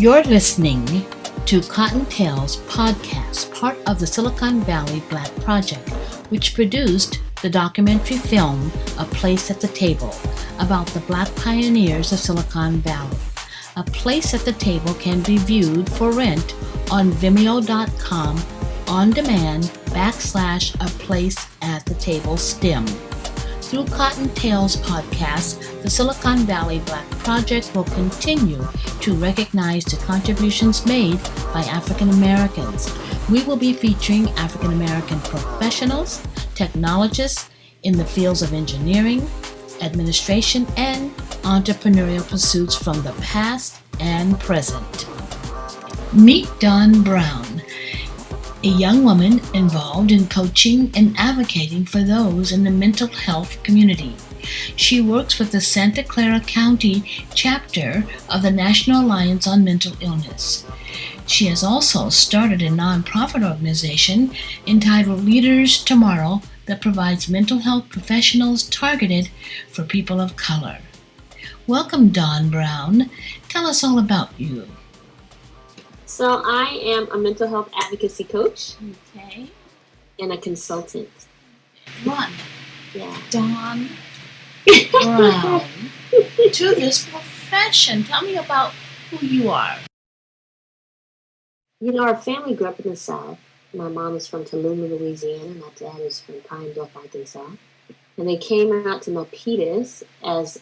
You're listening to Cottontail's podcast, part of the Silicon Valley Black Project, which produced the documentary film A Place at the Table about the Black pioneers of Silicon Valley. A Place at the Table can be viewed for rent on Vimeo.com on demand /A Place at the Table STEM. Through Cottontail's podcast, the Silicon Valley Black Project will continue to recognize the contributions made by African Americans. We will be featuring African American professionals, technologists in the fields of engineering, administration, and entrepreneurial pursuits from the past and present. Meet Dawn Brown, a young woman involved in coaching and advocating for those in the mental health community. She works with the Santa Clara County Chapter of the National Alliance on Mental Illness. She has also started a nonprofit organization entitled Leaders Tomorrow that provides mental health professionals targeted for people of color. Welcome, Dawn Brown. Tell us all about you. So I am a mental health advocacy coach. Okay. And a consultant. One. Yeah. Dawn Brown. To this profession. Tell me about who you are. You know, our family grew up in the South. My mom is from Tulum, Louisiana. My dad is from Pine Bluff, Arkansas. And they came out to Milpitas as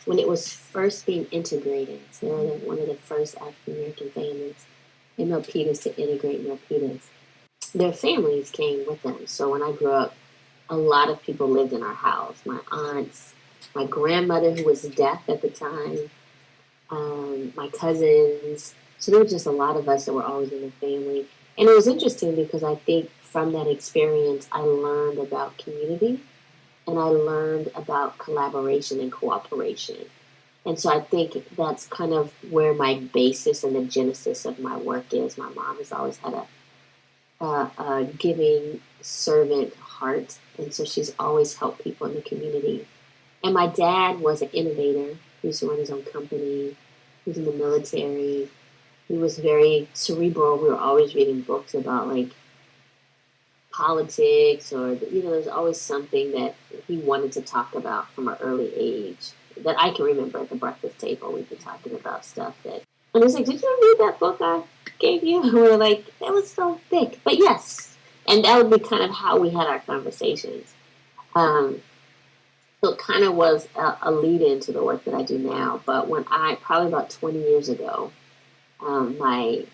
when it was first being integrated. So they were one of the first African American families in Milpitas to integrate Milpitas. Their families came with them. So when I grew up, a lot of people lived in our house. My aunts, my grandmother who was deaf at the time, my cousins. So there were just a lot of us that were always in the family. And it was interesting because I think from that experience, I learned about community and I learned about collaboration and cooperation. And so I think that's kind of where my basis and the genesis of my work is. My mom has always had a giving servant heart. And so she's always helped people in the community. And my dad was an innovator. He used to run his own company. He was in the military. He was very cerebral. We were always reading books about like politics or, there's always something that he wanted to talk about from an early age that I can remember at the breakfast table. We'd be talking about stuff and he was like, did you read that book I gave you? And we were like, that was so thick. But yes. And that would be kind of how we had our conversations. So it kind of was a lead into the work that I do now. But when probably about 20 years ago, my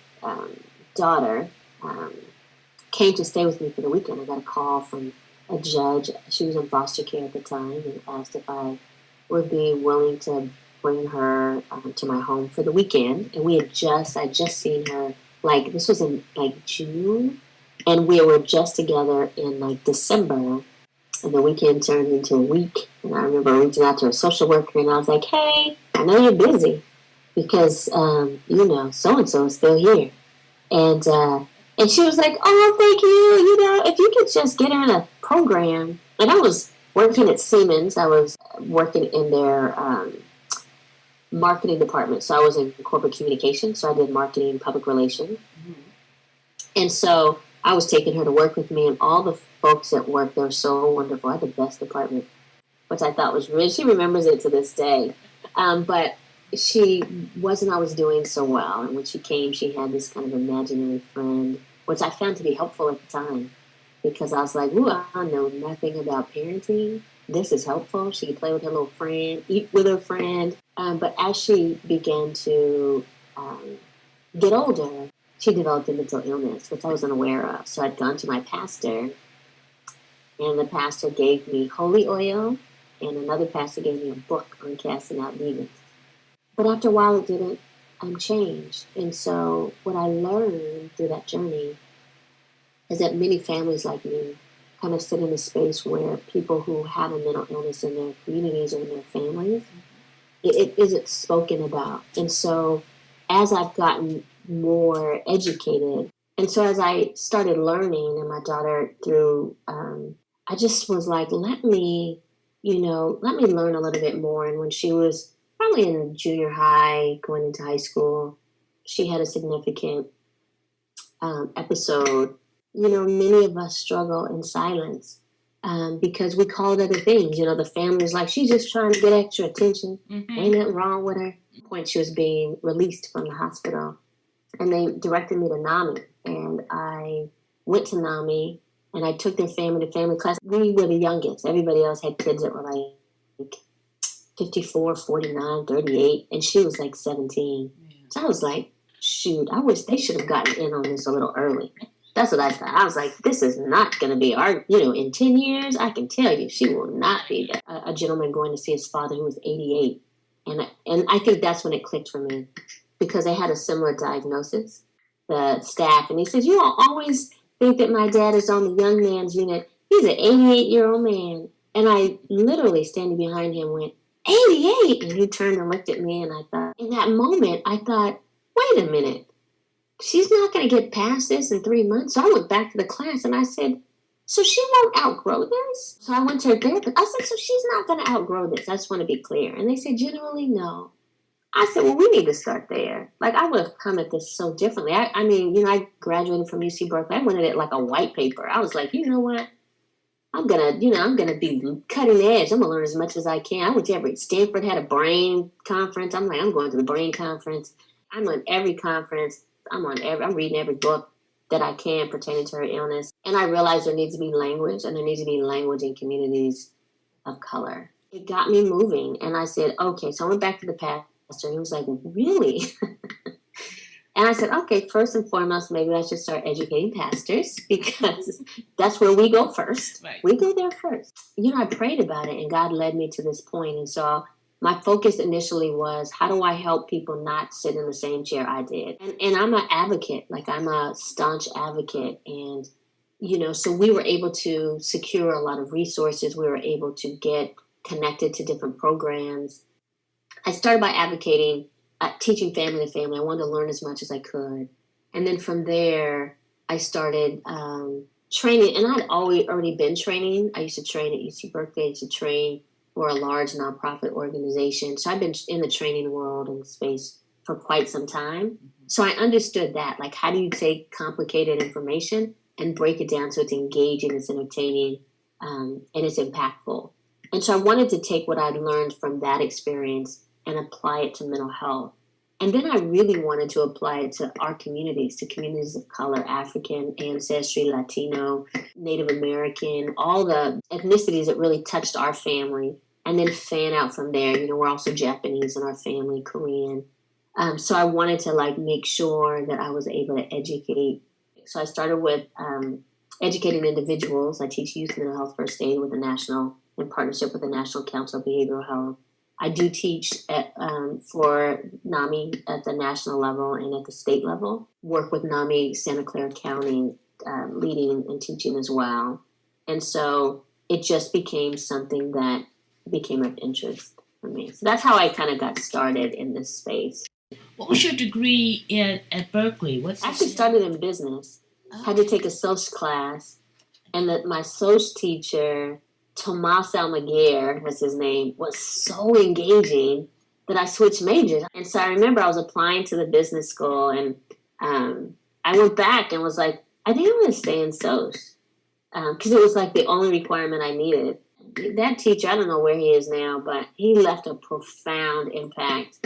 daughter came to stay with me for the weekend. I got a call from a judge. She was in foster care at the time and asked if I would be willing to bring her to my home for the weekend. And I just seen her, this was in June, and we were just together in December, and the weekend turned into a week. And I remember reaching out to a social worker, and I was like, hey, I know you're busy because, so-and-so is still here. And she was like, oh, thank you. If you could just get her in a program. And I was working at Siemens. I was working in their marketing department. So I was in corporate communication. So I did marketing and public relations. Mm-hmm. And so I was taking her to work with me. And all the folks at work, they were so wonderful. I had the best department, which I thought was really, she remembers it to this day. But she wasn't always doing so well. And when she came, she had this kind of imaginary friend, which I found to be helpful at the time because I was like, ooh, I know nothing about parenting. This is helpful. She could play with her little friend, eat with her friend. But as she began to get older, she developed a mental illness, which I wasn't aware of. So I'd gone to my pastor, and the pastor gave me holy oil, and another pastor gave me a book on casting out demons. But after a while, it didn't change. And so what I learned through that journey is that many families like me kind of sit in a space where people who have a mental illness in their communities or in their families, it isn't spoken about. And so as I've gotten more educated, and so as I started learning, and my daughter I just was like, let me learn a little bit more. And when she was probably in junior high, going into high school, she had a significant episode. You know, many of us struggle in silence because we call it other things. You know, the family's like, she's just trying to get extra attention. Mm-hmm. Ain't nothing wrong with her. At the point she was being released from the hospital. And they directed me to NAMI. And I went to NAMI and I took their family to family class. We were the youngest. Everybody else had kids that were like 54, 49, 38. And she was like 17. Yeah. So I was like, shoot, I wish they should have gotten in on this a little early. That's what I thought. I was like, this is not going to be our, you know, in 10 years, I can tell you, she will not be there. A gentleman going to see his father who was 88. And I think that's when it clicked for me because they had a similar diagnosis, the staff. And he says, you all always think that my dad is on the young man's unit. He's an 88-year-old man. And I literally, standing behind him, went, 88? And he turned and looked at me, and I thought, in that moment, I thought, wait a minute. She's not going to get past this in 3 months. So I went back to the class and I said, so she won't outgrow this? So I went to her therapist. I said, so she's not going to outgrow this. I just want to be clear. And they said, generally, no. I said, well, we need to start there. Like, I would have come at this so differently. I mean, you know, I graduated from UC Berkeley. I went at it like a white paper. I was like, you know what? I'm going to be cutting edge. I'm going to learn as much as I can. I went to Stanford had a brain conference. I'm like, I'm going to the brain conference. I'm on every conference. I'm reading every book that I can pertaining to her illness. And I realized there needs to be language, and there needs to be language in communities of color. It got me moving. And I said, okay. So I went back to the pastor. He was like, really? And I said, okay, first and foremost, maybe I should start educating pastors because that's where we go first. Right. We go there first. You know, I prayed about it, and God led me to this point. And so my focus initially was, how do I help people not sit in the same chair I did? And I'm an advocate, like I'm a staunch advocate. And, you know, so we were able to secure a lot of resources. We were able to get connected to different programs. I started by advocating, teaching family to family. I wanted to learn as much as I could. And then from there, I started training. And I'd already been training. I used to train at UC Berkeley. I used to train for a large nonprofit organization. So I've been in the training world and space for quite some time. Mm-hmm. So I understood that. Like, how do you take complicated information and break it down so it's engaging, it's entertaining, and it's impactful? And so I wanted to take what I'd learned from that experience and apply it to mental health. And then I really wanted to apply it to our communities, to communities of color, African ancestry, Latino, Native American, all the ethnicities that really touched our family, and then fan out from there. You know, we're also Japanese in our family, Korean. So I wanted to make sure that I was able to educate. So I started with educating individuals. I teach youth mental health first aid in partnership with the National Council of Behavioral Health. I do teach for NAMI at the national level and at the state level. Work with NAMI Santa Clara County, leading and teaching as well. And so it just became something that became of interest for me. So that's how I kind of got started in this space. What was your degree at Berkeley? I actually started in business. Oh. Had to take a social class, and my social teacher, Tomas Almaguer, that's his name, was so engaging that I switched majors. And so I remember I was applying to the business school, and I went back and was like, I think I'm going to stay in social because it was like the only requirement I needed. That teacher, I don't know where he is now, but he left a profound impact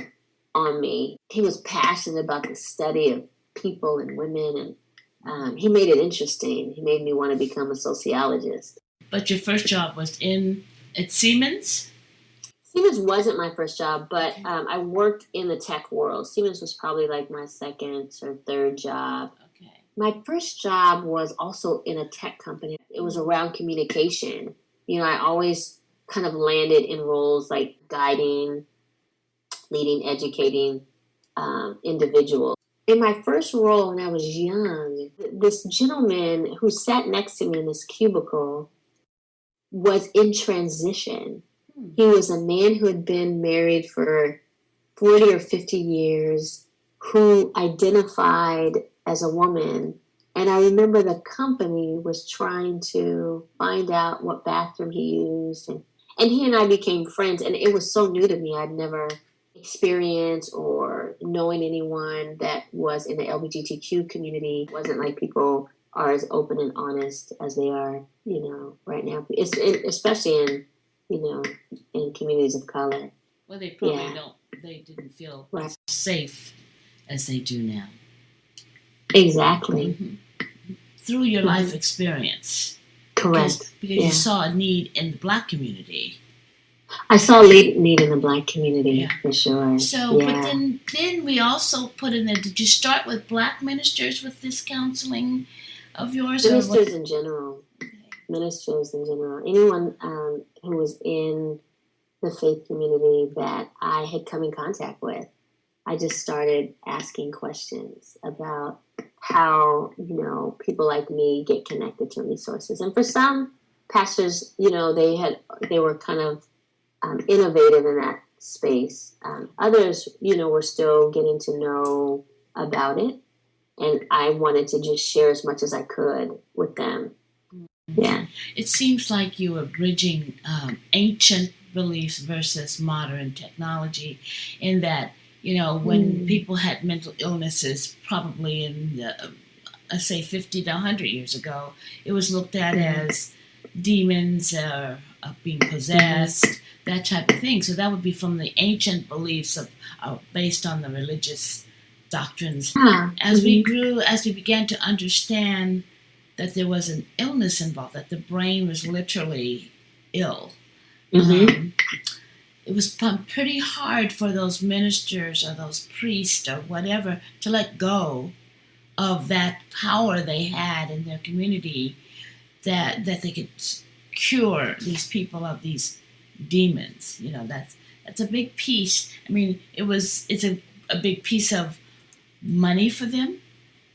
on me. He was passionate about the study of people and women, and he made it interesting. He made me want to become a sociologist. But your first job was at Siemens? Siemens wasn't my first job, but I worked in the tech world. Siemens was probably like my second or third job. Okay. My first job was also in a tech company. It was around communication. You know, I always kind of landed in roles like guiding, leading, educating individuals. In my first role when I was young, this gentleman who sat next to me in this cubicle was in transition. He was a man who had been married for 40 or 50 years, who identified as a woman. And I remember the company was trying to find out what bathroom he used. And he and I became friends. And it was so new to me. I'd never experience or knowing anyone that was in the LGBTQ community. It wasn't like people are as open and honest as they are, right now. Especially in, in communities of color. Well, they probably they didn't feel as safe as they do now. Exactly. Mm-hmm. Through your life experience. Correct. Because you saw a need in the Black community. I saw a need in the Black community, for sure. So, but then we also put in there, did you start with Black ministers with this counseling of yours? Ministers in general. Okay. Ministers in general. Anyone who was in the faith community that I had come in contact with, I just started asking questions about how, people like me get connected to resources. And for some pastors, they were kind of innovative in that space. Others, were still getting to know about it. And I wanted to just share as much as I could with them. Yeah. It seems like you were bridging ancient beliefs versus modern technology in that, when people had mental illnesses, probably in, say, 50 to 100 years ago, it was looked at as demons being possessed, that type of thing. So that would be from the ancient beliefs based on the religious doctrines. As we began to understand that there was an illness involved, that the brain was literally ill, it was pretty hard for those ministers or those priests or whatever to let go of that power they had in their community, that they could cure these people of these demons. That's a big piece. I mean, it's a big piece of money for them,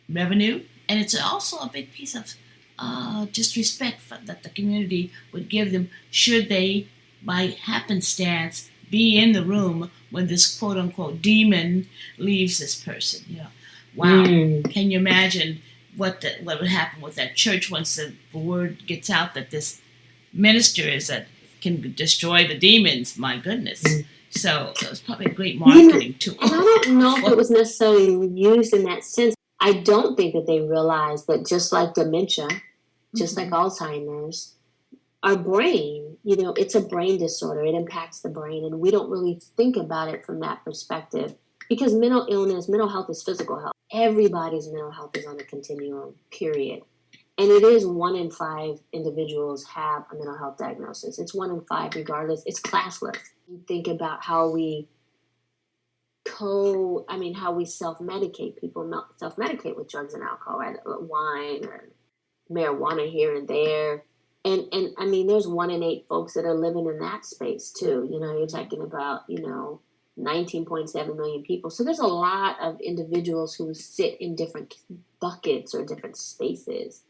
revenue, and it's also a big piece of just respect that the community would give them should they, by happenstance, be in the room when this quote-unquote demon leaves this person. Wow. Can you imagine what would happen with that church once the word gets out that this minister can destroy the demons? My goodness. So it was probably a great marketing tool. And I don't know if it was necessarily used in that sense. I don't think that they realized that just like dementia, just like Alzheimer's, our brain, it's a brain disorder. It impacts the brain, and we don't really think about it from that perspective because mental health is physical health. Everybody's mental health is on a continuum, period. And it is 1 in 5 individuals have a mental health diagnosis. It's 1 in 5 regardless. It's classless. You think about how we how we self-medicate. People self-medicate with drugs and alcohol, right? Wine or marijuana here and there. And I mean, there's 1 in 8 folks that are living in that space too. You're talking about, 19.7 million people. So there's a lot of individuals who sit in different buckets or different spaces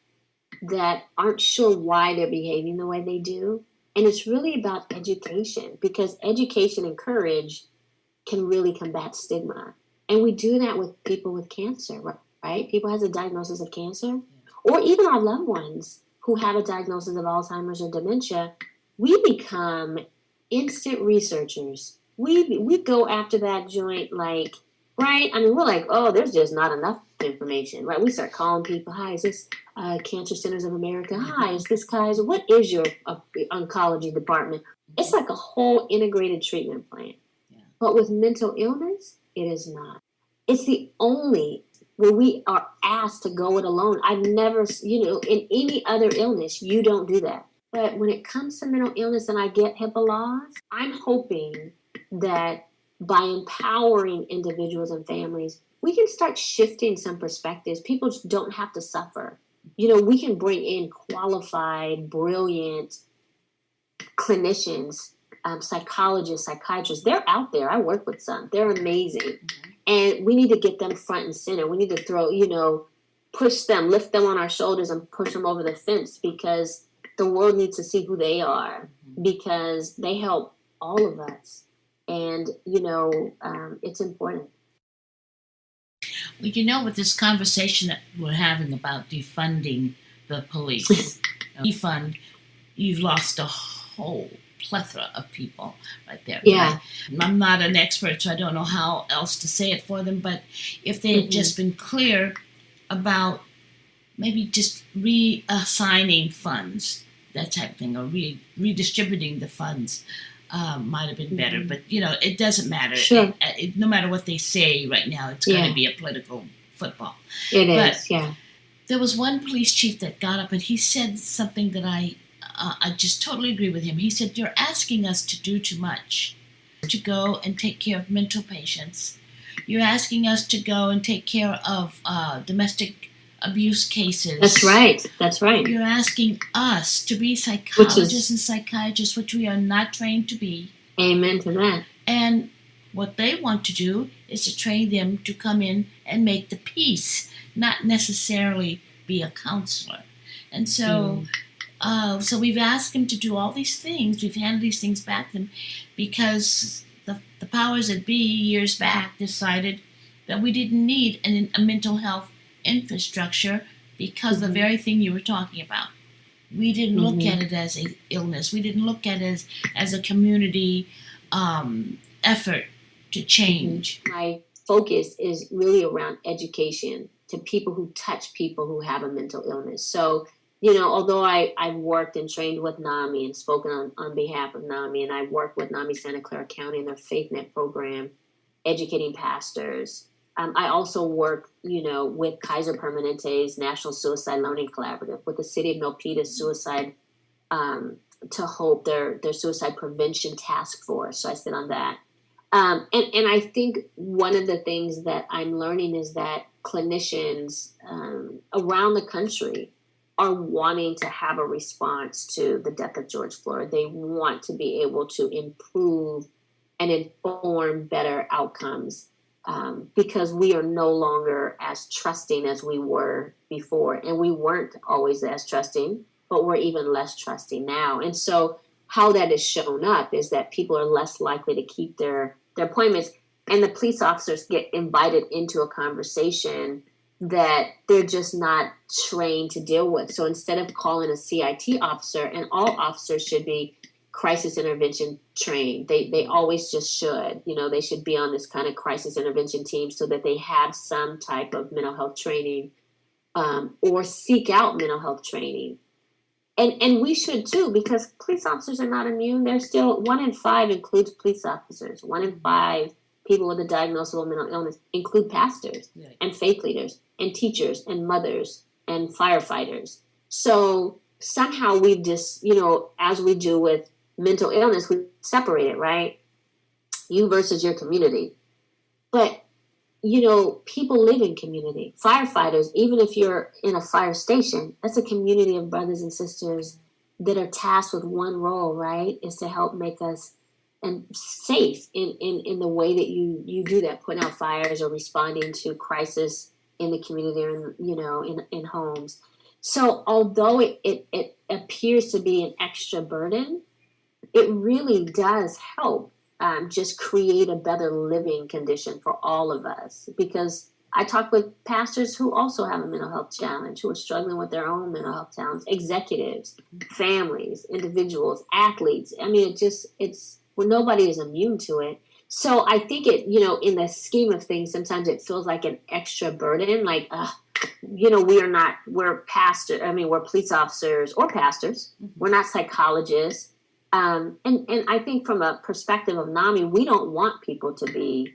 that aren't sure why they're behaving the way they do. And it's really about education, because education and courage can really combat stigma. And we do that with people with cancer, right? People has a diagnosis of cancer, or even our loved ones who have a diagnosis of Alzheimer's or dementia. We become instant researchers. We go after that joint like, right? I mean, we're like, oh, there's just not enough information, right? We start calling people. Hi, is this Cancer Centers of America? Hi, is this Kaiser? What is your oncology department? It's like a whole integrated treatment plan. Yeah. But with mental illness, it is not. It's the only where we are asked to go it alone. I've never, in any other illness, you don't do that. But when it comes to mental illness and I get HIPAA laws, I'm hoping that by empowering individuals and families, we can start shifting some perspectives. People don't have to suffer. We can bring in qualified, brilliant clinicians, psychologists, psychiatrists. They're out there. I work with some. They're amazing. Mm-hmm. And we need to get them front and center. We need to throw, push them, lift them on our shoulders and push them over the fence, because the world needs to see who they are, because they help all of us. And, it's important. Well, with this conversation that we're having about defunding the police, defund, you've lost a whole plethora of people right there. Yeah. Right? I'm not an expert, so I don't know how else to say it for them, but if they had just been clear about maybe just reassigning funds, that type of thing, or redistributing the funds, might have been better. But, it doesn't matter. Sure. No matter what they say right now, it's going to be a political football. It is, yeah. There was one police chief that got up and he said something that I just totally agree with him. He said, "You're asking us to do too much, to go and take care of mental patients. You're asking us to go and take care of domestic abuse cases. That's right. You're asking us to be psychologists and psychiatrists, which we are not trained to be." Amen to that. And what they want to do is to train them to come in and make the peace, not necessarily be a counselor. And so so we've asked them to do all these things. We've handed these things back to them because the powers that be years back decided that we didn't need a mental health infrastructure because the very thing you were talking about. We didn't look at it as an illness. We didn't look at it as a community effort to change. My focus is really around education to people who touch people who have a mental illness. So, although I've worked and trained with NAMI and spoken on behalf of NAMI, and I work with NAMI Santa Clara County and their FaithNet program, educating pastors, I also work, with Kaiser Permanente's National Suicide Learning Collaborative, with the City of Milpitas Suicide to Hope, their suicide prevention task force. So I sit on that. And I think one of the things that I'm learning is that clinicians around the country are wanting to have a response to the death of George Floyd. They want to be able to improve and inform better outcomes because we are no longer as trusting as we were before. And we weren't always as trusting, but we're even less trusting now. And so how that is shown up is that people are less likely to keep their appointments, and the police officers get invited into a conversation that they're just not trained to deal with. So instead of calling a CIT officer, and all officers should be crisis intervention trained. They always just should. They should be on this kind of crisis intervention team so that they have some type of mental health training or seek out mental health training. And we should too, because police officers are not immune. They're still 1 in 5 includes police officers. 1 in 5 people with a diagnosable mental illness include pastors and faith leaders and teachers and mothers and firefighters. So somehow we just, as we do with mental illness, we separate it, right? You versus your community. But people live in community. Firefighters, even if you're in a fire station, that's a community of brothers and sisters that are tasked with one role, right? Is to help make us safe in the way that you do that, putting out fires or responding to crisis in the community or in homes. So although it appears to be an extra burden, it really does help just create a better living condition for all of us. Because I talk with pastors who also have a mental health challenge, who are struggling with their own mental health challenge, executives, families, individuals, athletes. I mean, nobody is immune to it. So I think in the scheme of things, sometimes it feels like an extra burden, like, we're police officers or pastors. We're not psychologists. And I think from a perspective of NAMI, we don't want people to be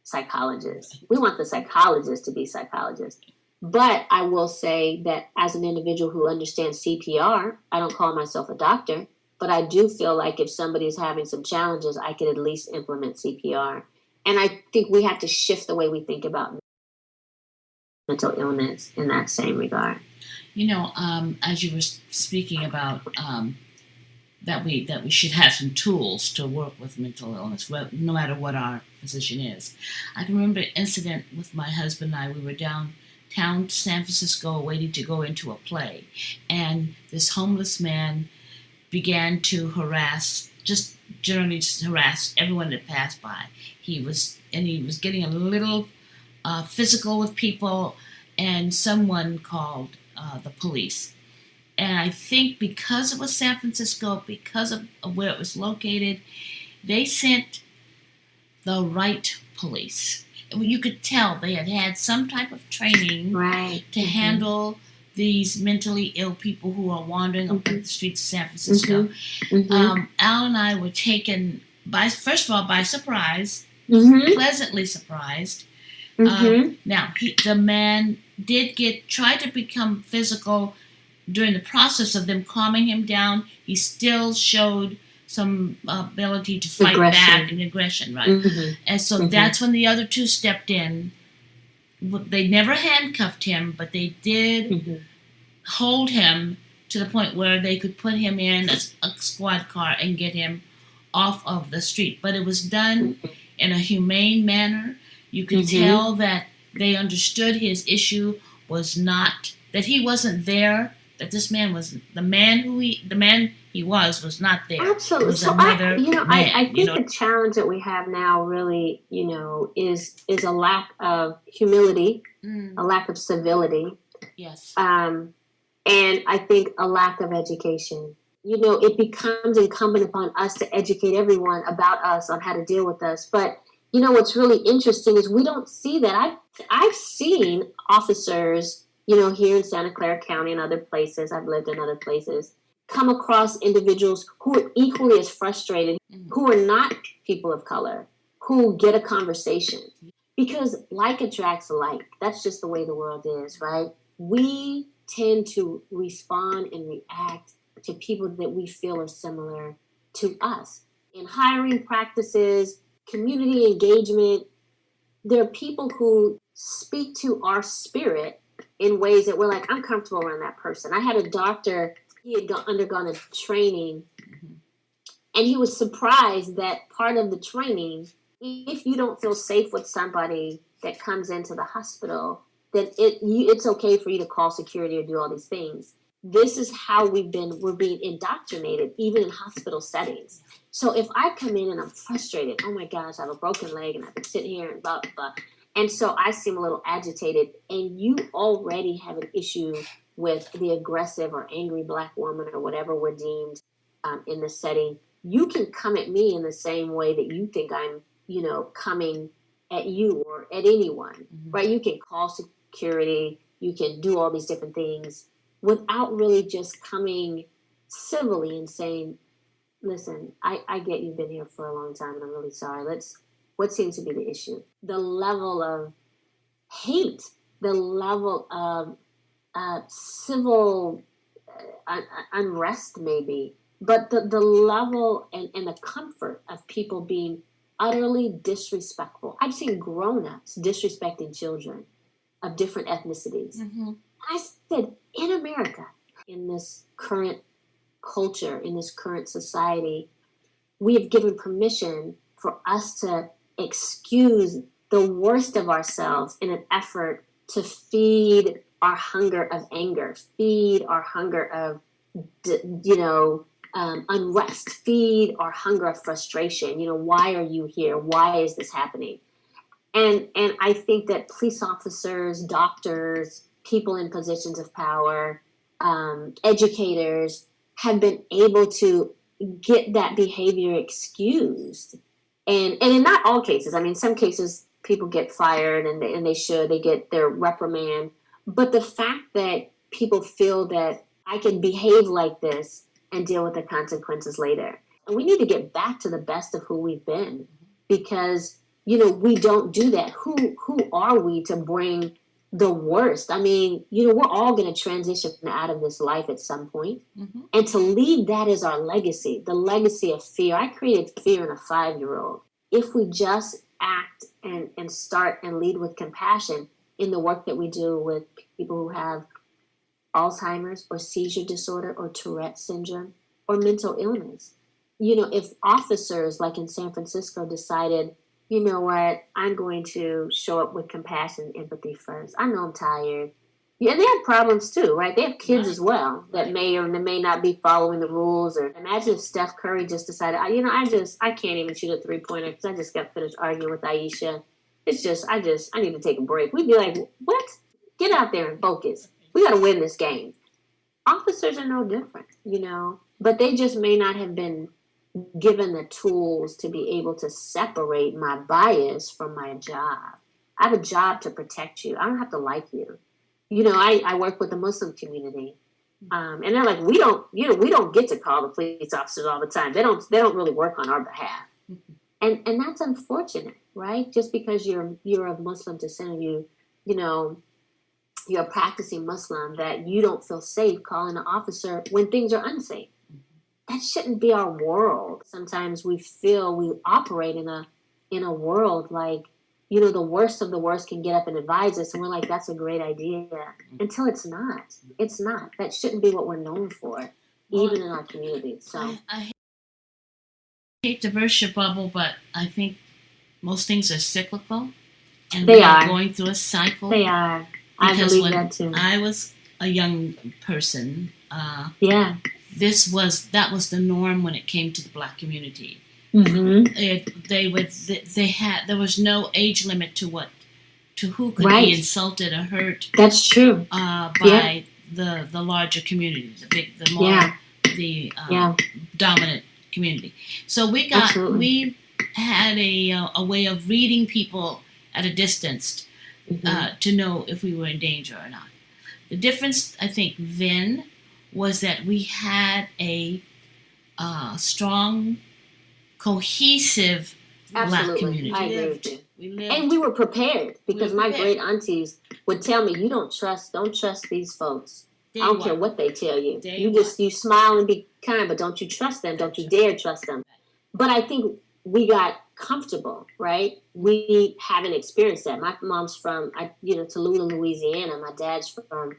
psychologists. We want the psychologists to be psychologists. But I will say that as an individual who understands CPR, I don't call myself a doctor, but I do feel like if somebody is having some challenges, I could at least implement CPR. And I think we have to shift the way we think about mental illness in that same regard. As you were speaking about that we should have some tools to work with mental illness, no matter what our position is. I can remember an incident with my husband and I. We were downtown San Francisco waiting to go into a play, and this homeless man began to generally harass everyone that passed by. He was getting a little physical with people, and someone called the police. And I think because it was San Francisco, because of where it was located, they sent the right police. You could tell they had had some type of training to handle these mentally ill people who are wandering up the streets of San Francisco. Al and I were taken first of all, by surprise, pleasantly surprised. Now, the man did try to become physical during the process of them calming him down. He still showed some ability to fight back and aggression, right? And so that's when the other two stepped in. They never handcuffed him, but they did hold him to the point where they could put him in a squad car and get him off of the street. But it was done in a humane manner. You could tell that they understood his issue was not, that he wasn't there, that this man was, the man he was not there. Absolutely. Was so another I think the challenge that we have now really, is a lack of humility, a lack of civility. Yes. And I think a lack of education. It becomes incumbent upon us to educate everyone about us on how to deal with us. But what's really interesting is we don't see that. I've seen officers, here in Santa Clara County and other places, I've lived in other places, come across individuals who are equally as frustrated, who are not people of color, who get a conversation. Because like attracts like. That's just the way the world is, right? We tend to respond and react to people that we feel are similar to us. In hiring practices, community engagement, there are people who speak to our spirit in ways that we're like, I'm comfortable around that person. I had a doctor, he had undergone a training, and he was surprised that part of the training, if you don't feel safe with somebody that comes into the hospital, then it's okay for you to call security or do all these things. This is how we're being indoctrinated, even in hospital settings. So if I come in and I'm frustrated, oh my gosh, I have a broken leg and I've been sitting here and blah, blah, blah. And so I seem a little agitated, and you already have an issue with the aggressive or angry Black woman or whatever we're deemed in the setting. You can come at me in the same way that you think I'm, coming at you or at anyone, right? You can call security, you can do all these different things without really just coming civilly and saying, listen, I get you've been here for a long time and I'm really sorry. What seems to be the issue? The level of hate, the level of civil unrest maybe, but the level and the comfort of people being utterly disrespectful. I've seen grown-ups disrespecting children of different ethnicities. I said, in America, in this current culture, in this current society, we have given permission for us to excuse the worst of ourselves in an effort to feed our hunger of anger, feed our hunger of, unrest, feed our hunger of frustration. Why are you here? Why is this happening? And I think that police officers, doctors, people in positions of power, educators have been able to get that behavior excused. And in not all cases, I mean, some cases people get fired and they get their reprimand. But the fact that people feel that I can behave like this and deal with the consequences later. And we need to get back to the best of who we've been, because, we don't do that. Who are we to bring the worst? I mean, we're all going to transition out of this life at some point. And to leave that as our legacy, the legacy of fear. I created fear in a 5-year-old. If we just act and start and lead with compassion in the work that we do with people who have Alzheimer's or seizure disorder or Tourette syndrome or mental illness. If officers like in San Francisco decided, you know what, I'm going to show up with compassion and empathy first. I know I'm tired. Yeah, and they have problems too, right? They have kids as well that may or may not be following the rules. Or imagine if Steph Curry just decided, I can't even shoot a 3-pointer because I just got finished arguing with Aisha. It's just, I need to take a break. We'd be like, what? Get out there and focus. We got to win this game. officers are no different, but they just may not have been given the tools to be able to separate my bias from my job. I have a job to protect you. I don't have to like you. I work with the Muslim community. And they're like, we don't get to call the police officers all the time. They don't really work on our behalf. And that's unfortunate, right? Just because you're of Muslim descent, you're a practicing Muslim, that you don't feel safe calling an officer when things are unsafe. That shouldn't be our world. Sometimes we feel we operate in a world like, the worst of the worst can get up and advise us, and we're like, that's a great idea. Until it's not. It's not. That shouldn't be what we're known for, even in our communities. So I hate to burst your bubble, but I think most things are cyclical, and we are going through a cycle. They are. Because I believe when that too. I was a young person, that was the norm when it came to the Black community. Mm-hmm. There was no age limit to who could be insulted or hurt. That's true. By the larger community, the dominant community. So we had a way of reading people at a distance to know if we were in danger or not. The difference, I think, then was that we had a strong, cohesive Black community. I agree with you. And we were prepared, because my great aunties would tell me, don't trust these folks. I don't care what they tell you. You smile and be kind, but don't you trust them. Don't you dare trust them. But I think we got comfortable, right? We haven't experienced that. My mom's from, Tallulah, Louisiana. My dad's from,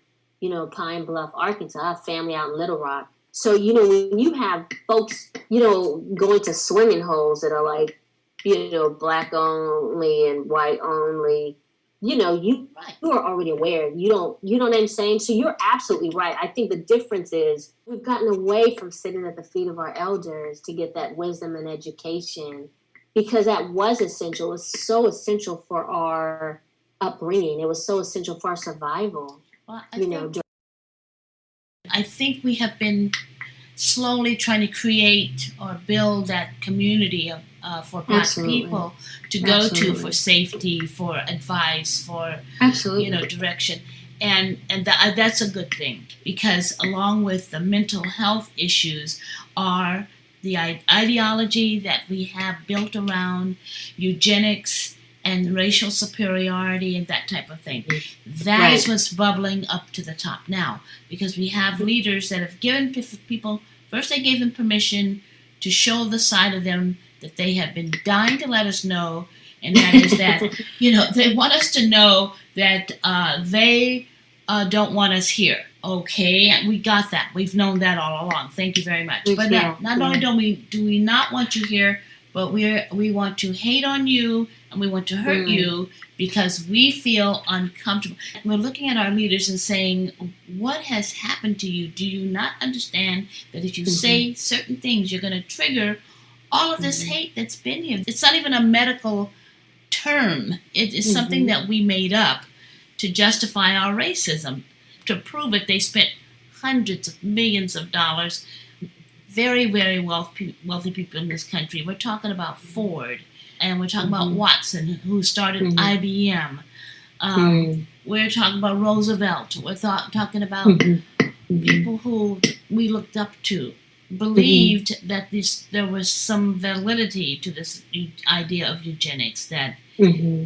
Pine Bluff, Arkansas. I have family out in Little Rock. So, when you have folks, going to swimming holes that are like, Black only and white only, you are already aware. You know what I'm saying? So you're absolutely right. I think the difference is we've gotten away from sitting at the feet of our elders to get that wisdom and education, because that was essential. It was so essential for our upbringing. It was so essential for our survival. Well, I think we have been slowly trying to create or build that community for Black people to go to for safety, for advice, for direction, and that's a good thing, because along with the mental health issues are the ideology that we have built around eugenics and racial superiority and that type of thing. That is what's bubbling up to the top now, because we have leaders that have given people, first they gave them permission to show the side of them that they have been dying to let us know, and that is that, they want us to know that they don't want us here. Okay, we got that. We've known that all along. Thank you very much. But not only do we not want you here, but we want to hate on you, and we want to hurt you because we feel uncomfortable. We're looking at our leaders and saying, what has happened to you? Do you not understand that if you say certain things, you're going to trigger all of this hate that's been here? It's not even a medical term. It is something that we made up to justify our racism. To prove it, they spent hundreds of millions of dollars. Very, very wealthy people in this country. We're talking about Ford, and we're talking about Watson, who started IBM. We're talking about Roosevelt. We're talking about people who we looked up to, believed that there was some validity to this idea of eugenics, that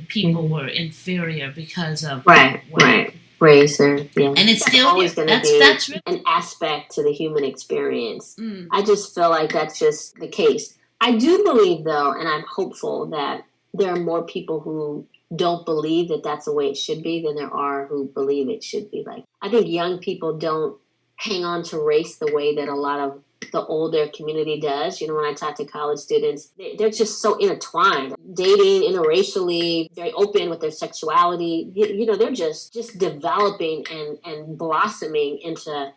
people were inferior because of race, and it's still always going to be an aspect to the human experience. I just feel like that's just the case. I do believe, though, and I'm hopeful, that there are more people who don't believe that that's the way it should be than there are who believe it should be. Like, I think young people don't hang on to race the way that a lot of the older community does. When I talk to college students, they're just so intertwined, dating interracially, very open with their sexuality. They're just developing and blossoming into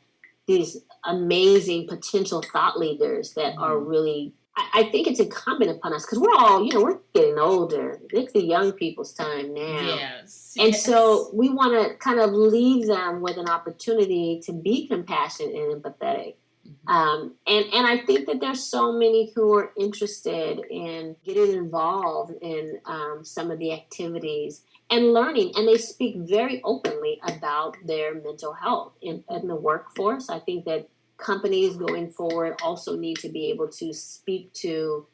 these amazing potential thought leaders that are really, I think it's incumbent upon us because we're all, we're getting older. It's the young people's time now. Yes. And so we want to kind of leave them with an opportunity to be compassionate and empathetic. And I think that there's so many who are interested in getting involved in some of the activities and learning. And they speak very openly about their mental health in the workforce. I think that companies going forward also need to be able to speak to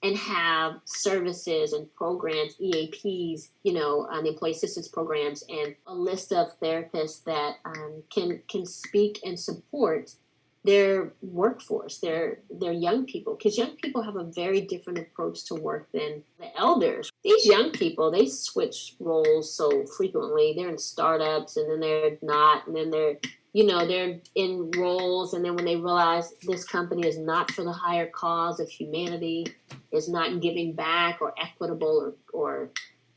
and have services and programs, EAPs, the employee assistance programs, and a list of therapists that can speak and support their workforce, their young people, because young people have a very different approach to work than the elders. These young people, they switch roles so frequently. They're in startups, and then they're not, and then they're in roles, and then when they realize this company is not for the higher cause of humanity, is not giving back or equitable or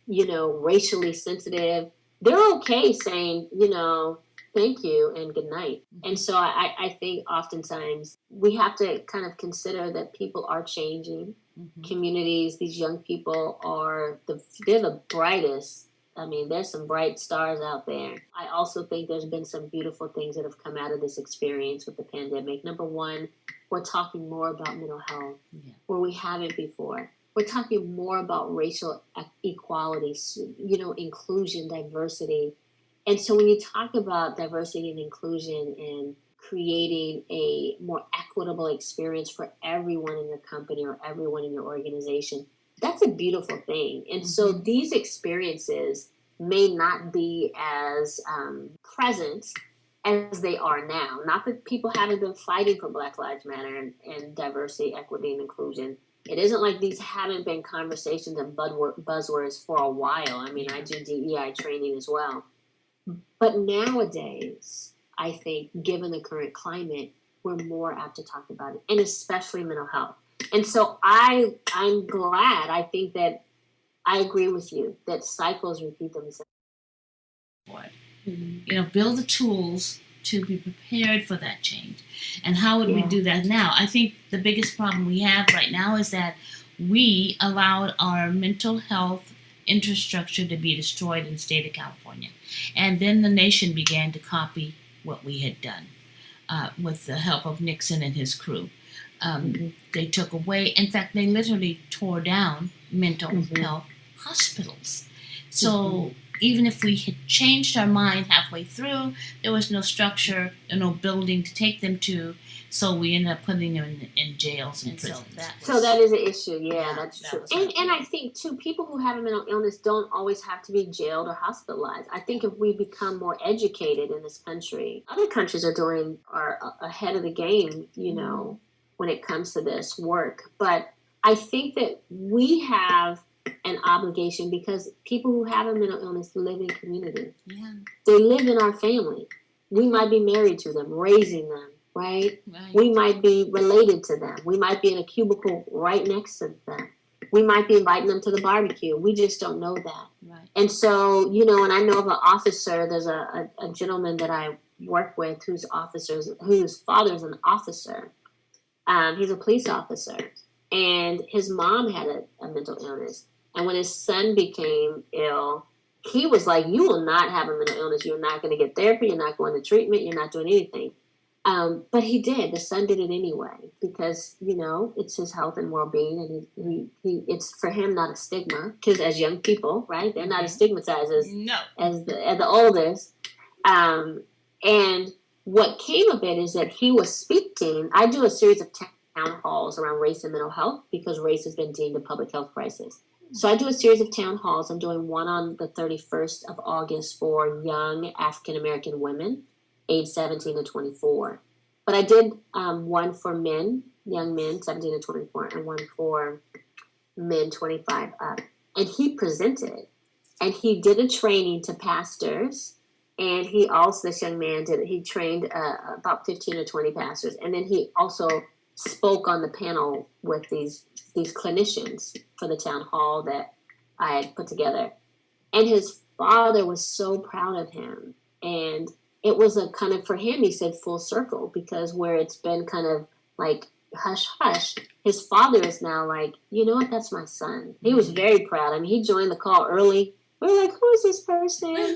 racially sensitive, they're okay saying, thank you and good night. And so I think oftentimes we have to kind of consider that people are changing. Communities, these young people they're the brightest. I mean, there's some bright stars out there. I also think there's been some beautiful things that have come out of this experience with the pandemic. Number one, we're talking more about mental health where we haven't before. We're talking more about racial equality, inclusion, diversity. And so when you talk about diversity and inclusion and creating a more equitable experience for everyone in your company or everyone in your organization, that's a beautiful thing. And so these experiences may not be as present as they are now. Not that people haven't been fighting for Black Lives Matter and diversity, equity, and inclusion. It isn't like these haven't been conversations and buzzwords for a while. I mean, I do DEI training as well. But nowadays, I think, given the current climate, we're more apt to talk about it, and especially mental health. And so I'm glad. I think that I agree with you that cycles repeat themselves. Build the tools to be prepared for that change. And how would we do that now? I think the biggest problem we have right now is that we allowed our mental health infrastructure to be destroyed in the state of California. And then the nation began to copy what we had done with the help of Nixon and his crew. They took away, in fact, they literally tore down mental health hospitals. So even if we had changed our mind halfway through, there was no structure and no building to take them to. So we ended up putting them in jails and prisons. So that is an issue. Yeah, that's true. And I think, too, people who have a mental illness don't always have to be jailed or hospitalized. I think if we become more educated in this country, other countries are ahead of the game, when it comes to this work. But I think that we have an obligation because people who have a mental illness live in community. Yeah. They live in our family. We might be married to them, raising them, right? We might be related to them. We might be in a cubicle right next to them. We might be inviting them to the barbecue. We just don't know that. Right. And so, and I know of an officer, there's a gentleman that I work with whose father's an officer. He's a police officer. And his mom had a mental illness. And when his son became ill, he was like, you will not have a mental illness. You're not going to get therapy. You're not going to treatment. You're not doing anything. But he did. The son did it anyway because, it's his health and well-being. And it's for him not a stigma because as young people, right, they're not as stigmatized as the oldest. And what came of it is that he was speaking. I do a series of town halls around race and mental health because race has been deemed a public health crisis. So I do a series of town halls. I'm doing one on the 31st of August for young African-American women, age 17 to 24. But I did one for men, young men, 17 to 24, and one for men 25 up. And he presented. And he did a training to pastors. And he also, this young man he trained about 15 or 20 pastors. And then he also spoke on the panel with these clinicians for the town hall that I had put together. And his father was so proud of him. And it was a kind of, for him, he said full circle, because where it's been kind of like hush hush. His father is now like, you know what, that's my son. He was very proud. I mean, he joined the call early. We were like, who is this person?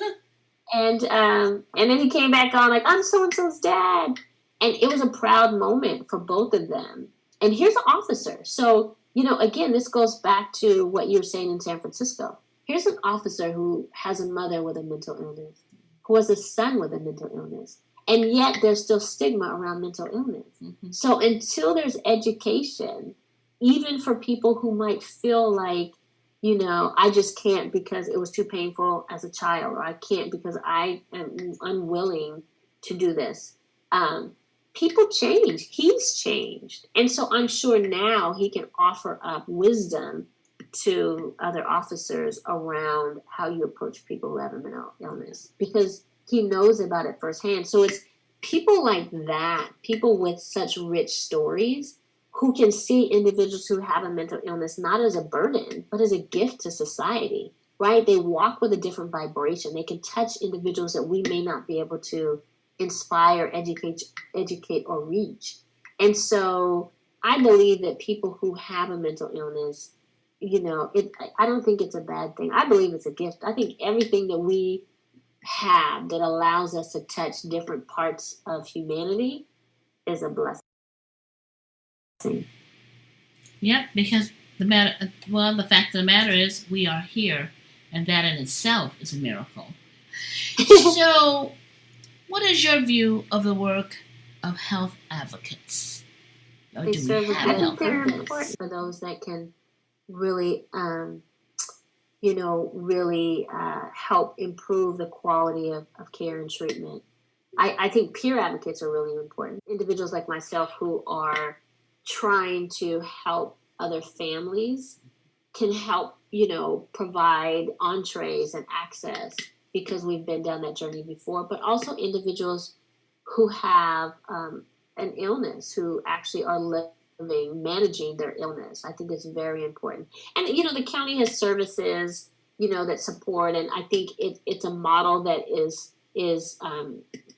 And then he came back on like, I'm so-and-so's dad. And it was a proud moment for both of them. And here's an officer. So, again, this goes back to what you were saying in San Francisco. Here's an officer who has a mother with a mental illness, who has a son with a mental illness. And yet there's still stigma around mental illness. Mm-hmm. So until there's education, even for people who might feel like, I just can't because it was too painful as a child, or I can't because I am unwilling to do this. People change. He's changed. And so I'm sure now he can offer up wisdom to other officers around how you approach people who have a mental illness, because he knows about it firsthand. So it's people like that, people with such rich stories, who can see individuals who have a mental illness not as a burden, but as a gift to society, right? They walk with a different vibration. They can touch individuals that we may not be able to inspire, educate, or reach. And so I believe that people who have a mental illness, I don't think it's a bad thing. I believe it's a gift. I think everything that we have that allows us to touch different parts of humanity is a blessing. Yep, because the fact of the matter is we are here, and that in itself is a miracle. So, what is your view of the work of health advocates? Or do we have health advocates? Important for those that can really, help improve the quality of care and treatment. I think peer advocates are really important. Individuals like myself who are trying to help other families can help, provide entrees and access because we've been down that journey before, but also individuals who have an illness, who actually are managing their illness. I think it's very important. And, the county has services, that support, and I think it's a model that is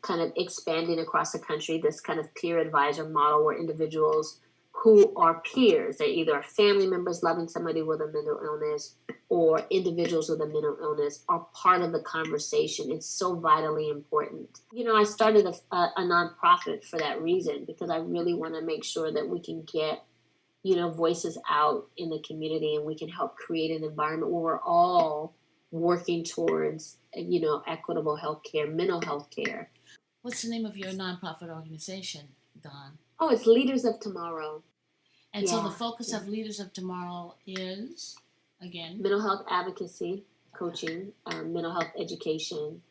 kind of expanding across the country, this kind of peer advisor model where individuals who are peers, they either are family members loving somebody with a mental illness or individuals with a mental illness, are part of the conversation. It's so vitally important. I started a nonprofit for that reason, because I really want to make sure that we can get, voices out in the community, and we can help create an environment where we're all working towards, equitable healthcare, mental health care. What's the name of your nonprofit organization, Dawn? Oh, it's Leaders of Tomorrow. And so the focus of Leaders of Tomorrow is, again? Mental health advocacy, coaching, mental health education.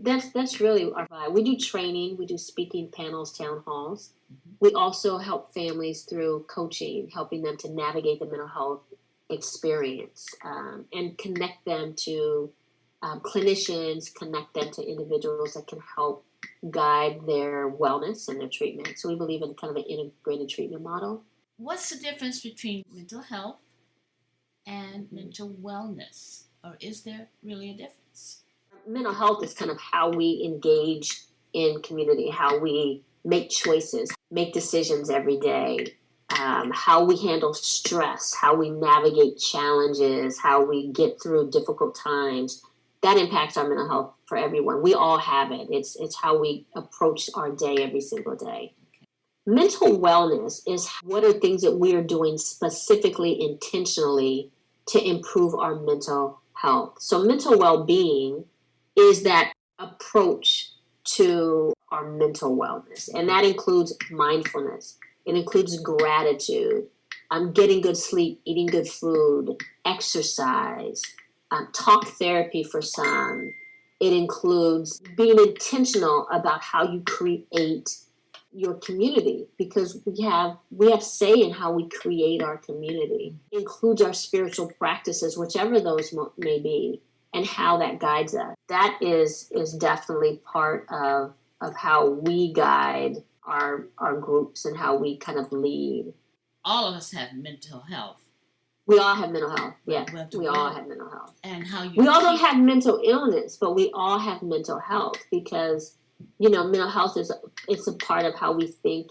That's really our vibe. We do training, we do speaking panels, town halls. Mm-hmm. We also help families through coaching, helping them to navigate the mental health experience, and connect them to clinicians, connect them to individuals that can help guide their wellness and their treatment. So we believe in kind of an integrated treatment model. What's the difference between mental health and mental wellness? Or is there really a difference? Mental health is kind of how we engage in community, how we make choices, make decisions every day, how we handle stress, how we navigate challenges, how we get through difficult times. That impacts our mental health for everyone. We all have it. It's how we approach our day every single day. Mental wellness is what are things that we are doing specifically, intentionally to improve our mental health. So mental well-being is that approach to our mental wellness. And that includes mindfulness. It includes gratitude, getting good sleep, eating good food, exercise, talk therapy for some. It includes being intentional about how you create your community, because we have say in how we create our community. It includes our spiritual practices, whichever those may be, and how that guides us. That is definitely part of how we guide our groups and how we kind of lead. All of us have mental health. We all have mental health. Yeah, we all have mental health. And how we all don't have mental illness, but we all have mental health, because mental health it's a part of how we think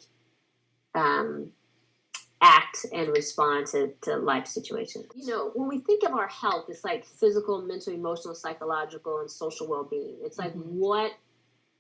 act and respond to life situations. When we think of our health, it's like physical, mental, emotional, psychological, and social well-being. It's like what,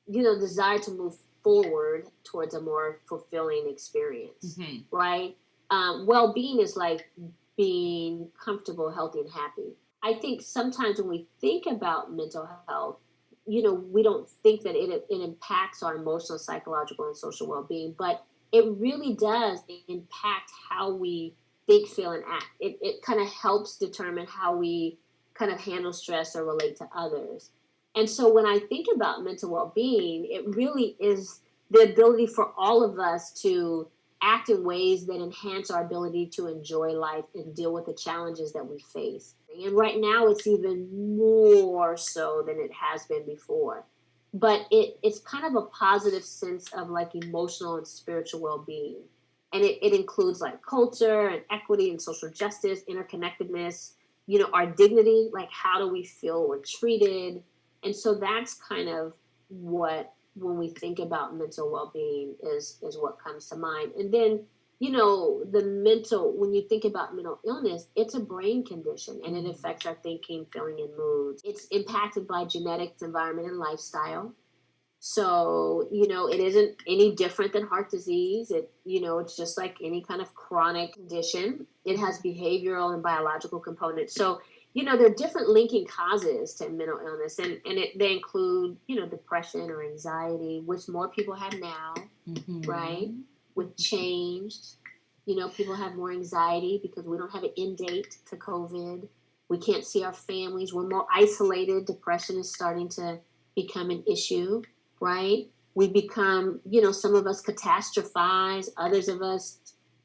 desire to move forward towards a more fulfilling experience, right? Well-being is like being comfortable, healthy, and happy. I think sometimes when we think about mental health, we don't think that it impacts our emotional, psychological, and social well-being, but it really does impact how we think, feel, and act. It kind of helps determine how we kind of handle stress or relate to others. And so when I think about mental well-being, it really is the ability for all of us to act in ways that enhance our ability to enjoy life and deal with the challenges that we face. And right now, it's even more so than it has been before. But it's kind of a positive sense of like emotional and spiritual well-being. And it includes like culture and equity and social justice, interconnectedness, our dignity, like how do we feel we're treated. And so that's kind of what, when we think about mental well-being, is what comes to mind. And then, when you think about mental illness, it's a brain condition and it affects our thinking, feeling, and moods. It's impacted by genetics, environment, and lifestyle. So, it isn't any different than heart disease. It's just like any kind of chronic condition. It has behavioral and biological components. So, there are different linking causes to mental illness, and they include, depression or anxiety, which more people have now, right? With change, people have more anxiety because we don't have an end date to COVID. We can't see our families. We're more isolated. Depression is starting to become an issue, right? We become, some of us catastrophize. Others of us,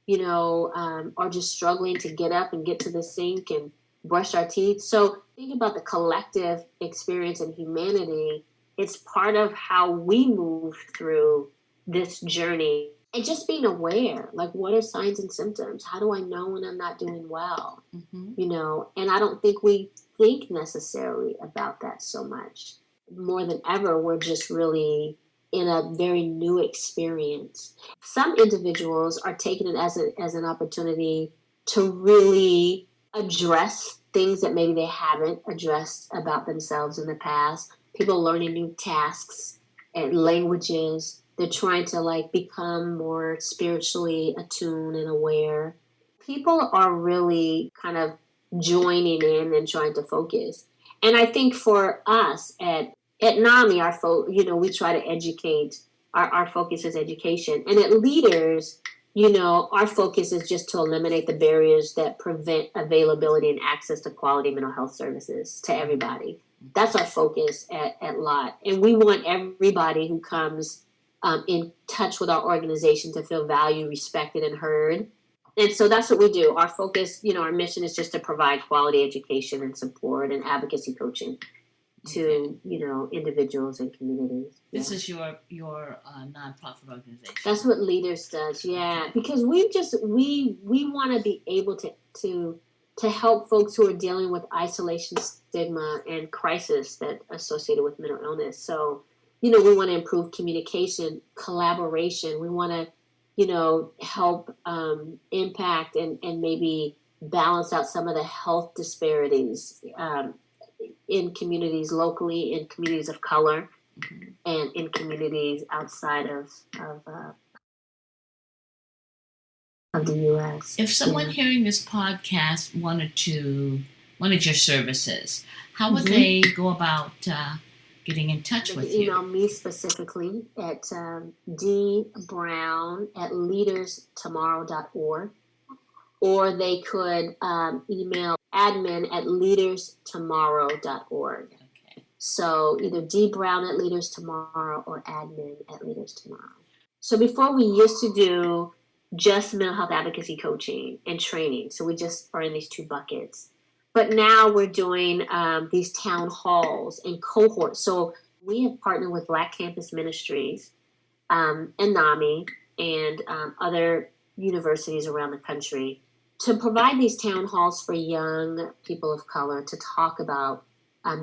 are just struggling to get up and get to the sink and brush our teeth. So think about the collective experience in humanity. It's part of how we move through this journey. And just being aware, like, what are signs and symptoms? How do I know when I'm not doing well? And I don't think we think necessarily about that so much. More than ever, we're just really in a very new experience. Some individuals are taking it as an opportunity to really address things that maybe they haven't addressed about themselves in the past. People learning new tasks and languages. They're trying to become more spiritually attuned and aware. People are really kind of joining in and trying to focus. And I think for us at NAMI, we try to educate. Our focus is education. And at Leaders, our focus is just to eliminate the barriers that prevent availability and access to quality mental health services to everybody. That's our focus at LOT. And we want everybody who comes in touch with our organization to feel valued, respected, and heard. And so that's what we do. Our focus, our mission is just to provide quality education and support and advocacy coaching to, individuals and communities. This is your nonprofit organization. That's what Leaders does, yeah. Because we want to be able to help folks who are dealing with isolation, stigma, and crisis that associated with mental illness. So, we want to improve communication, collaboration. We want to, help impact and maybe balance out some of the health disparities in communities locally, in communities of color, and in communities outside of the U.S. If someone hearing this podcast wanted your services, how would they go about getting in touch with you? Email me specifically at dbrown@leaderstomorrow.org, or they could email admin@leaderstomorrow.org. Okay. So either dbrown@leaderstomorrow or admin@leaderstomorrow. So before, we used to do just mental health advocacy coaching and training. So we just are in these two buckets. But now we're doing these town halls and cohorts. So we have partnered with Black Campus Ministries and NAMI and other universities around the country to provide these town halls for young people of color to talk about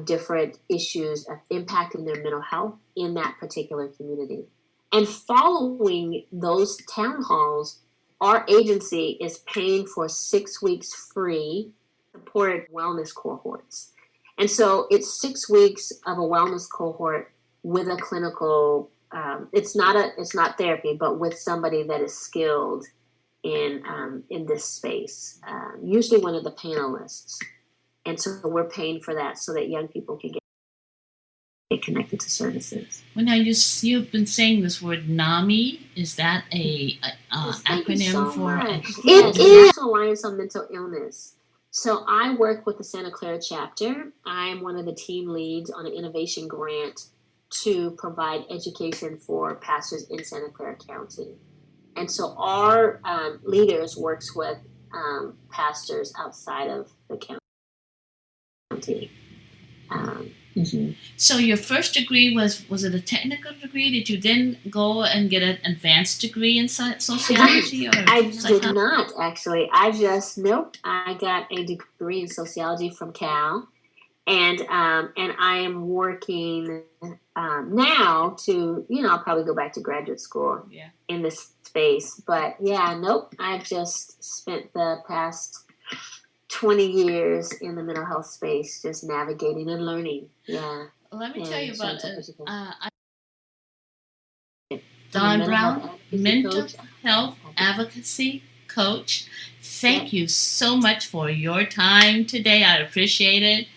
different issues of impacting their mental health in that particular community. And following those town halls, our agency is paying for 6 weeks free supported wellness cohorts. And so it's 6 weeks of a wellness cohort with a clinical, it's not therapy, but with somebody that is skilled in this space, usually one of the panelists. And so we're paying for that so that young people can get connected to services. Well, now you've been saying this word NAMI. Is that a acronym for? It is National Alliance on Mental Illness. So I work with the Santa Clara Chapter. I'm one of the team leads on an innovation grant to provide education for pastors in Santa Clara County. And so our leaders works with pastors outside of the county. So your first degree was it a technical degree? Did you then go and get an advanced degree in sociology? Or I did not, actually. I got a degree in sociology from Cal, and I am working now to, I'll probably go back to graduate school in this space. But I've just spent the past 20 years in the mental health space, just navigating and learning. Yeah. Let me tell you about Don Brown, mental health advocacy coach. Thank you so much for your time today. I appreciate it.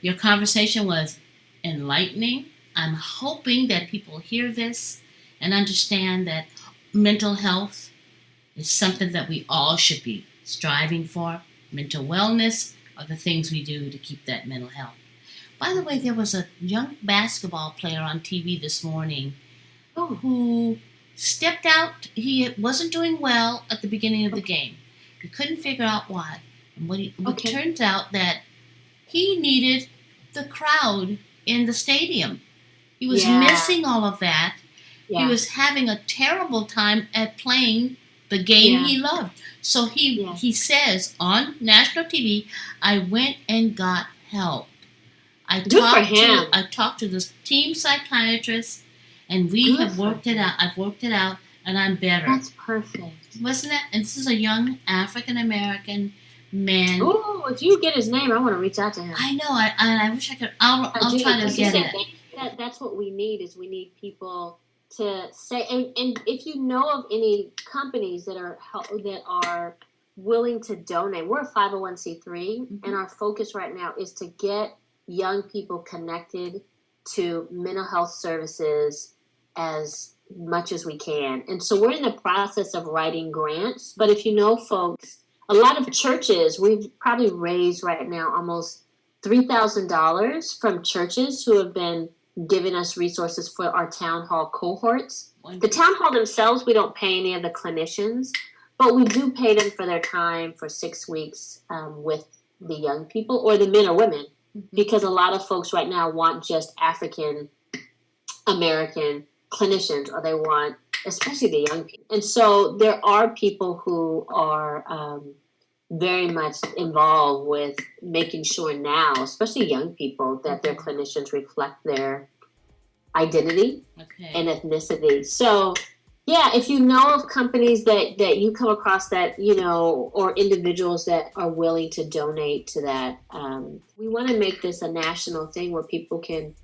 Your conversation was enlightening. I'm hoping that people hear this and understand that mental health is something that we all should be striving for. Mental wellness are the things we do to keep that mental health. By the way, there was a young basketball player on TV this morning who stepped out. He wasn't doing well at the beginning of the game. He couldn't figure out why. And it turns out that he needed the crowd in the stadium. He was missing all of that. Yeah. He was having a terrible time at playing the game he loved. So he says on national TV, I went and got help. I talked to the team psychiatrist, and we have worked it out. I've worked it out, and I'm better. That's perfect. Wasn't it? And this is a young African-American man. Oh, if you get his name, I want to reach out to him. I know. I wish I could. I'll try to get it. That's what we need, is we need people to say, and if you know of any companies that are willing to donate, we're a 501c3, and our focus right now is to get young people connected to mental health services as much as we can. And so we're in the process of writing grants. But if you know folks, a lot of churches, we've probably raised right now almost $3,000 from churches who have been giving us resources for our town hall cohorts. The town hall themselves, we don't pay any of the clinicians, but we do pay them for their time for 6 weeks with the young people, or the men or women, because a lot of folks right now want just African American clinicians, or they want, especially the young people. And so there are people who are very much involved with making sure now, especially young people, that their clinicians reflect their identity and ethnicity. So, if you know of companies that you come across that, or individuals that are willing to donate to that, we want to make this a national thing where people can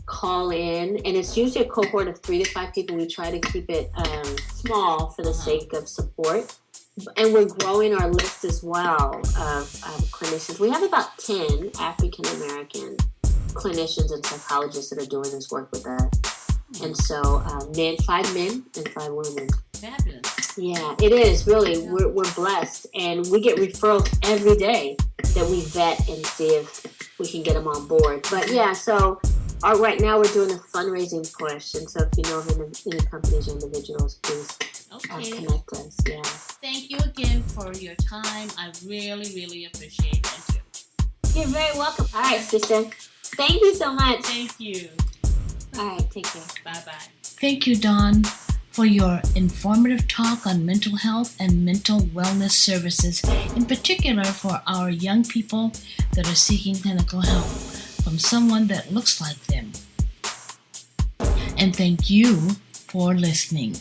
call in, and it's usually a cohort of 3 to 5 people. We try to keep it small for the sake of support. And we're growing our list as well of clinicians. We have about 10 African American clinicians and psychologists that are doing this work with us. And so 5 men and 5 women. Fabulous. Yeah, it is really. We're blessed, and we get referrals every day that we vet and see if we can get them on board. But so right now we're doing a fundraising push, and so if you know of any companies or individuals, please connect us. Yeah. Thank you again for your time. I really, really appreciate it. You're very welcome. All right, sister. Thank you so much. Thank you. All right, take care. Bye-bye. Thank you, Dawn, for your informative talk on mental health and mental wellness services, in particular for our young people that are seeking clinical help from someone that looks like them. And thank you for listening.